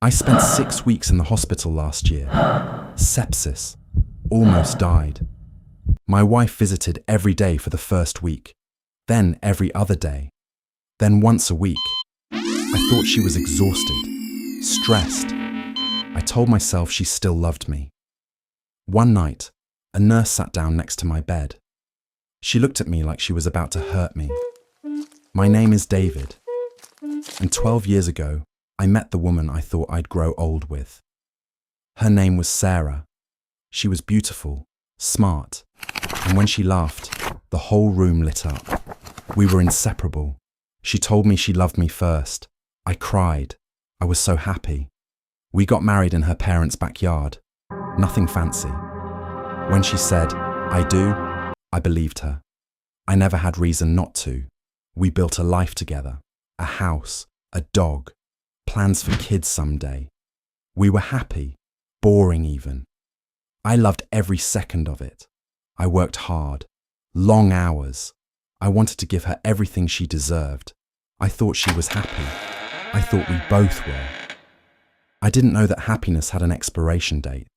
I spent 6 weeks in the hospital last year. Sepsis. Almost died. My wife visited every day for the first week, then every other day, then once a week. I thought she was exhausted, stressed. I told myself she still loved me. One night, a nurse sat down next to my bed. She looked at me like she was about to hurt me. My name is David, and 12 years ago, I met the woman I thought I'd grow old with. Her name was Sarah. She was beautiful, smart, and when she laughed, the whole room lit up. We were inseparable. She told me she loved me first. I cried. I was so happy. We got married in her parents' backyard. Nothing fancy. When she said, "I do," I believed her. I never had reason not to. We built a life together, a house, a dog, plans for kids someday. We were happy, boring even. I loved every second of it. I worked hard, long hours. I wanted to give her everything she deserved. I thought she was happy. I thought we both were. I didn't know that happiness had an expiration date.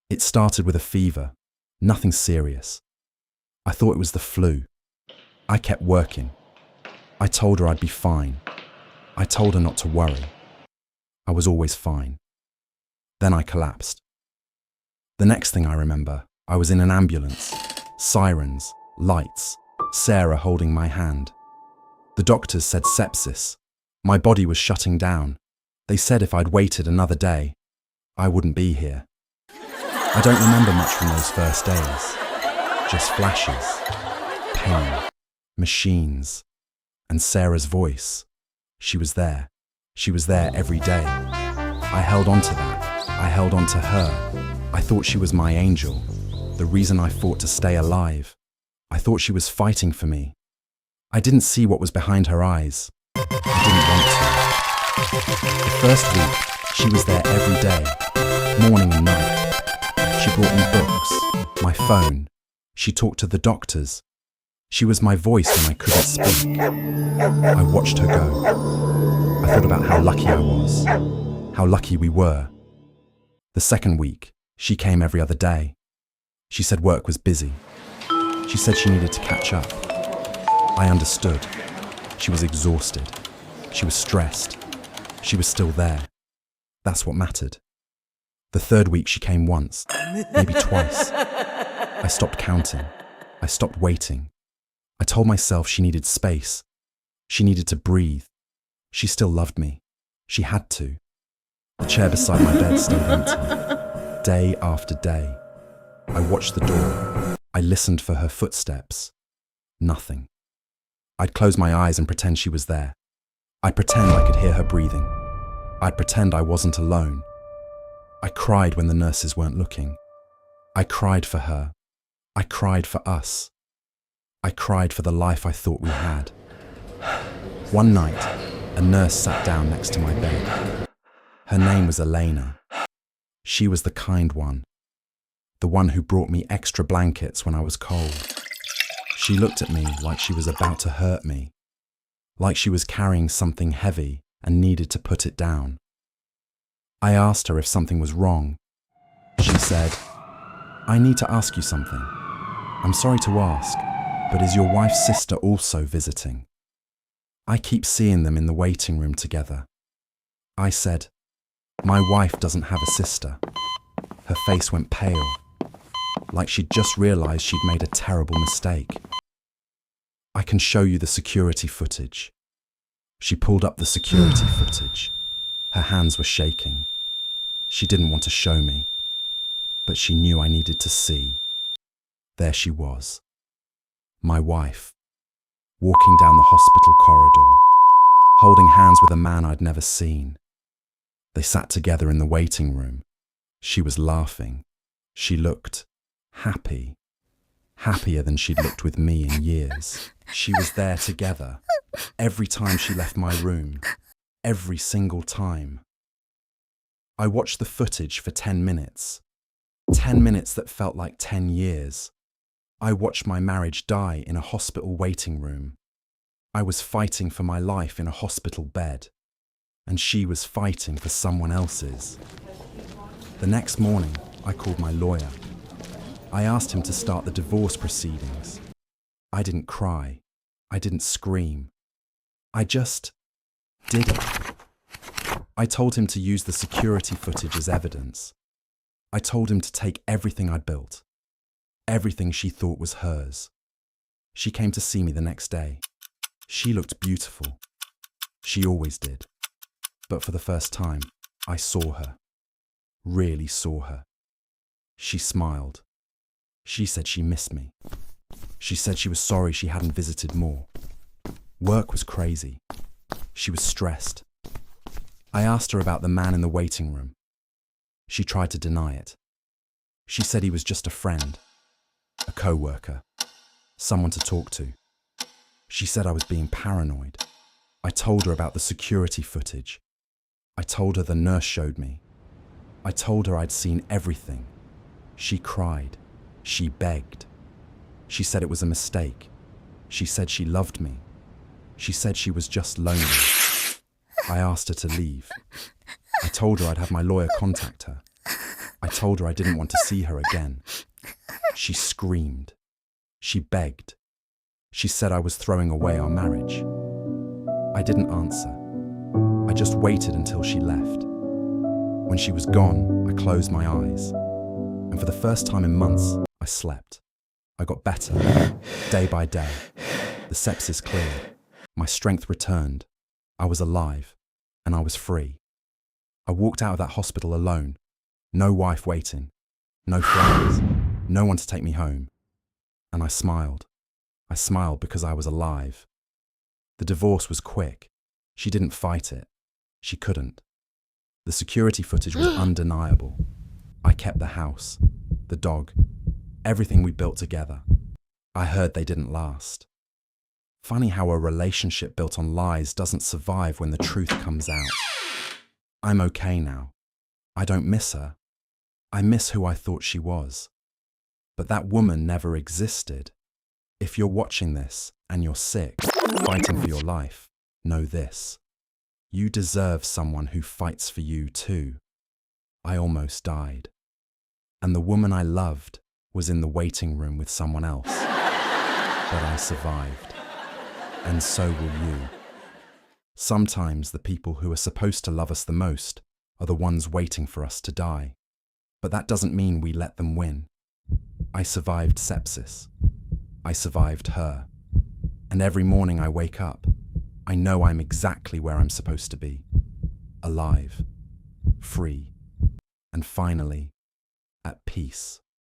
It started with a fever, nothing serious. I thought it was the flu. I kept working. I told her I'd be fine. I told her not to worry. I was always fine. Then I collapsed. The next thing I remember, I was in an ambulance. Sirens, lights, Sarah holding my hand. The doctors said sepsis. My body was shutting down. They said if I'd waited another day, I wouldn't be here. I don't remember much from those first days. Just flashes, pain, machines, and Sarah's voice. She was there. She was there every day. I held on to that. I held on to her. I thought she was my angel, the reason I fought to stay alive. I thought she was fighting for me. I didn't see what was behind her eyes. I didn't want to. The first week, she was there every day, morning and night. She brought me books, my phone. She talked to the doctors. She was my voice when I couldn't speak. I watched her go. I thought about how lucky I was, how lucky we were. The second week, she came every other day. She said work was busy. She said she needed to catch up. I understood. She was exhausted. She was stressed. She was still there. That's what mattered. The third week she came once, maybe twice. I stopped counting. I stopped waiting. I told myself she needed space. She needed to breathe. She still loved me. She had to. The chair beside my bed stayed empty. Day after day. I watched the door. I listened for her footsteps. Nothing. I'd close my eyes and pretend she was there. I'd pretend I could hear her breathing. I'd pretend I wasn't alone. I cried when the nurses weren't looking. I cried for her. I cried for us. I cried for the life I thought we had. One night, a nurse sat down next to my bed. Her name was Elena. She was the kind one, the one who brought me extra blankets when I was cold. She looked at me like she was about to hurt me, like she was carrying something heavy and needed to put it down. I asked her if something was wrong. She said, "I need to ask you something. I'm sorry to ask, but is your wife's sister also visiting? I keep seeing them in the waiting room together." I said, "My wife doesn't have a sister." Her face went pale, like she'd just realized she'd made a terrible mistake. "I can show you the security footage." She pulled up the security footage. Her hands were shaking. She didn't want to show me, but she knew I needed to see. There she was, my wife, walking down the hospital corridor, holding hands with a man I'd never seen. They sat together in the waiting room. She was laughing. She looked happy, happier than she'd looked with me in years. She was there together, every time she left my room, every single time. I watched the footage for 10 minutes, 10 minutes that felt like 10 years. I watched my marriage die in a hospital waiting room. I was fighting for my life in a hospital bed. and she was fighting for someone else's. The next morning, I called my lawyer. I asked him to start the divorce proceedings. I didn't cry. I didn't scream. I just did it. I told him to use the security footage as evidence. I told him to take everything I'd built, everything she thought was hers. She came to see me the next day. She looked beautiful. She always did. But for the first time, I saw her. Really saw her. She smiled. She said she missed me. She said she was sorry she hadn't visited more. Work was crazy. She was stressed. I asked her about the man in the waiting room. She tried to deny it. She said he was just a friend, a co-worker, someone to talk to. She said I was being paranoid. I told her about the security footage. I told her the nurse showed me. I told her I'd seen everything. She cried. She begged. She said it was a mistake. She said she loved me. She said she was just lonely. I asked her to leave. I told her I'd have my lawyer contact her. I told her I didn't want to see her again. She screamed. She begged. She said I was throwing away our marriage. I didn't answer. I just waited until she left. When she was gone, I closed my eyes. And for the first time in months, I slept. I got better, day by day. The sepsis cleared. My strength returned. I was alive, and I was free. I walked out of that hospital alone. No wife waiting. No friends. No one to take me home. And I smiled. I smiled because I was alive. The divorce was quick. She didn't fight it. She couldn't. The security footage was undeniable. I kept the house, the dog, everything we built together. I heard they didn't last. Funny how a relationship built on lies doesn't survive when the truth comes out. I'm okay now. I don't miss her. I miss who I thought she was. But that woman never existed. If you're watching this and you're sick, fighting for your life, know this. You deserve someone who fights for you too. I almost died. And the woman I loved was in the waiting room with someone else. But I survived. And so will you. Sometimes the people who are supposed to love us the most are the ones waiting for us to die. But that doesn't mean we let them win. I survived sepsis. I survived her. And every morning I wake up, I know I'm exactly where I'm supposed to be. Alive, free, and finally, at peace.